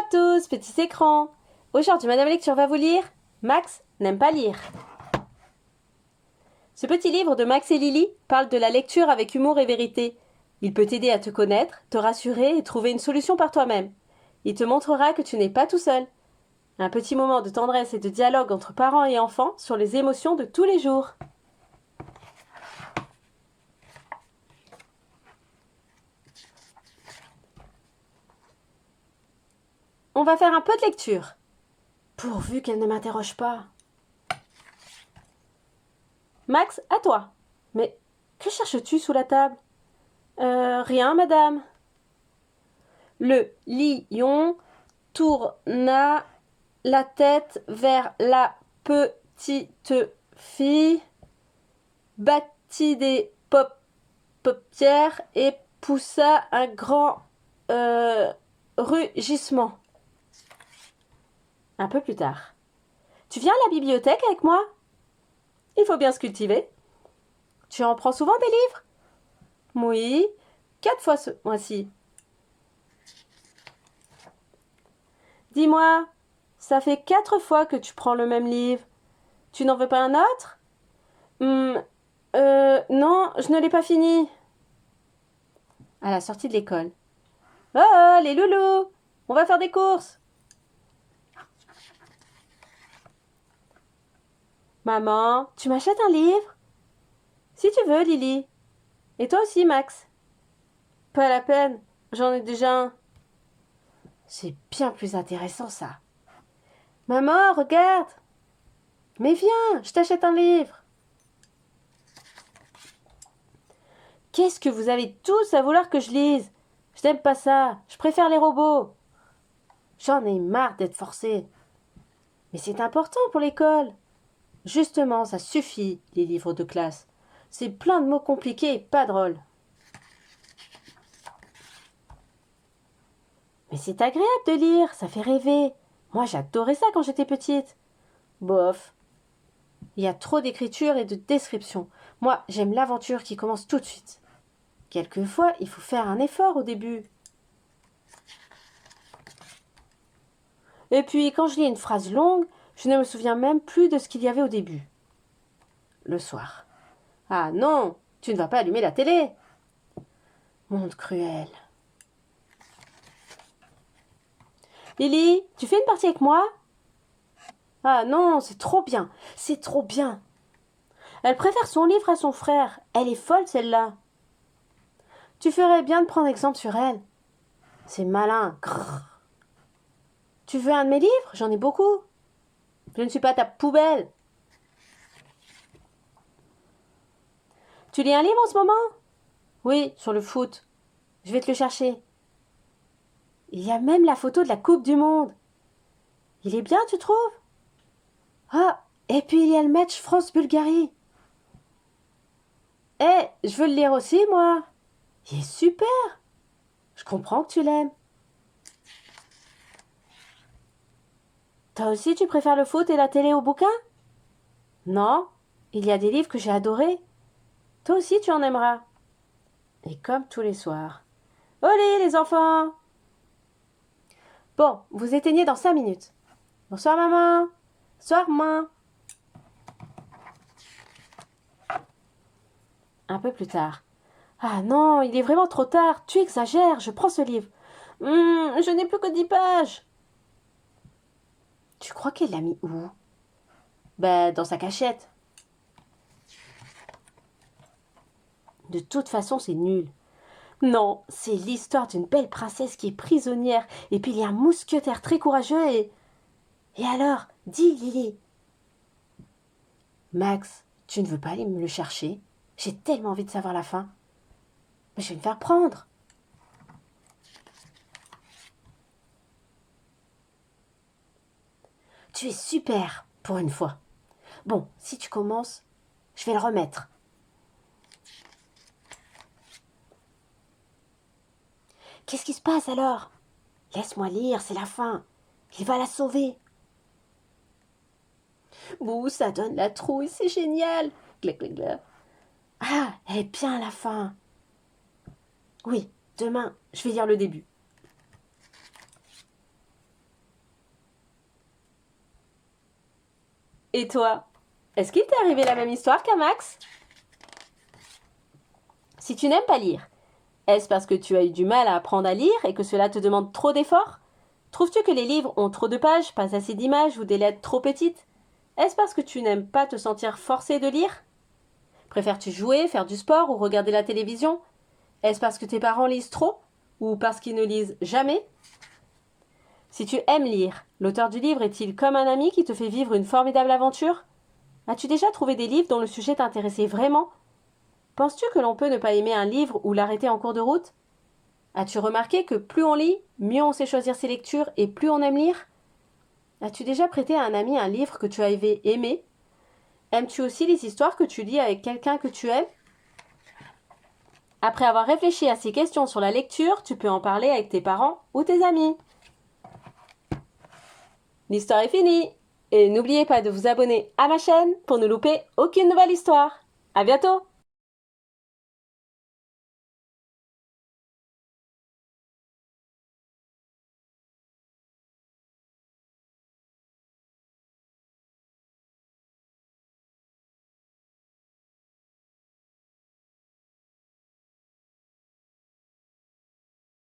tous, petits écrans. Aujourd'hui, Madame Lecture va vous lire Max n'aime pas lire. Ce petit livre de Max et Lily parle de la lecture avec humour et vérité. Il peut t'aider à te connaître, te rassurer et trouver une solution par toi-même. Il te montrera que tu n'es pas tout seul. Un petit moment de tendresse et de dialogue entre parents et enfants sur les émotions de tous les jours. On va faire un peu de lecture. Pourvu qu'elle ne m'interroge pas. Max, à toi. Mais que cherches-tu sous la table? Rien, madame. Le lion tourna la tête vers la petite fille, battit des paupières et poussa un grand rugissement. Un peu plus tard. Tu viens à la bibliothèque avec moi? Il faut bien se cultiver. Tu en prends souvent des livres? Oui, 4 fois ce mois-ci. Dis-moi, ça fait 4 fois que tu prends le même livre. Tu n'en veux pas un autre? Non, je ne l'ai pas fini. À la sortie de l'école. Oh, les loulous, on va faire des courses. Maman, tu m'achètes un livre? Si tu veux, Lily. Et toi aussi, Max. Pas la peine, j'en ai déjà un. C'est bien plus intéressant, ça. Maman, regarde. Mais viens, je t'achète un livre. Qu'est-ce que vous avez tous à vouloir que je lise? Je n'aime pas ça, je préfère les robots. J'en ai marre d'être forcée. Mais c'est important pour l'école. Justement, ça suffit, les livres de classe. C'est plein de mots compliqués et pas drôles. Mais c'est agréable de lire, ça fait rêver. Moi, j'adorais ça quand j'étais petite. Bof. Il y a trop d'écriture et de description. Moi, j'aime l'aventure qui commence tout de suite. Quelquefois, il faut faire un effort au début. Et puis, quand je lis une phrase longue, je ne me souviens même plus de ce qu'il y avait au début. Le soir. Ah non, tu ne vas pas allumer la télé. Monde cruel. Lily, tu fais une partie avec moi? Ah non, c'est trop bien, c'est trop bien. Elle préfère son livre à son frère. Elle est folle, celle-là. Tu ferais bien de prendre exemple sur elle. C'est malin. Grrr. Tu veux un de mes livres? J'en ai beaucoup. Je ne suis pas ta poubelle. Tu lis un livre en ce moment? Oui, sur le foot. Je vais te le chercher. Il y a même la photo de la Coupe du Monde. Il est bien, tu trouves? Ah, et puis il y a le match France-Bulgarie. Je veux le lire aussi, moi. Il est super. Je comprends que tu l'aimes. Toi aussi, tu préfères le foot et la télé au bouquin? Non, il y a des livres que j'ai adorés. Toi aussi, tu en aimeras. Et comme tous les soirs. Olé, les enfants! Bon, vous éteignez dans 5 minutes. Bonsoir, maman. Bonsoir, maman. Un peu plus tard. Ah non, il est vraiment trop tard. Tu exagères, je prends ce livre. Je n'ai plus que 10 pages. Tu crois qu'elle l'a mis où? Ben, dans sa cachette. De toute façon, c'est nul. Non, c'est l'histoire d'une belle princesse qui est prisonnière, et puis il y a un mousquetaire très courageux et... Et alors, dis, Lily. Max, tu ne veux pas aller me le chercher? J'ai tellement envie de savoir la fin. Mais je vais me faire prendre. Tu es super, pour une fois. Bon, si tu commences, je vais le remettre. Qu'est-ce qui se passe alors? Laisse-moi lire, c'est la fin. Il va la sauver. Ouh, ça donne la trouille, c'est génial. Glac, glac, glac. Ah, elle est bien la fin. Oui, demain, je vais lire le début. Et toi, est-ce qu'il t'est arrivé la même histoire qu'à Max? Si tu n'aimes pas lire, est-ce parce que tu as eu du mal à apprendre à lire et que cela te demande trop d'efforts? Trouves-tu que les livres ont trop de pages, pas assez d'images ou des lettres trop petites? Est-ce parce que tu n'aimes pas te sentir forcé de lire? Préfères-tu jouer, faire du sport ou regarder la télévision? Est-ce parce que tes parents lisent trop ou parce qu'ils ne lisent jamais? Si tu aimes lire, l'auteur du livre est-il comme un ami qui te fait vivre une formidable aventure? As-tu déjà trouvé des livres dont le sujet t'intéressait vraiment? Penses-tu que l'on peut ne pas aimer un livre ou l'arrêter en cours de route? As-tu remarqué que plus on lit, mieux on sait choisir ses lectures et plus on aime lire? As-tu déjà prêté à un ami un livre que tu avais aimé? Aimes-tu aussi les histoires que tu lis avec quelqu'un que tu aimes? Après avoir réfléchi à ces questions sur la lecture, tu peux en parler avec tes parents ou tes amis. L'histoire est finie! Et n'oubliez pas de vous abonner à ma chaîne pour ne louper aucune nouvelle histoire. À bientôt!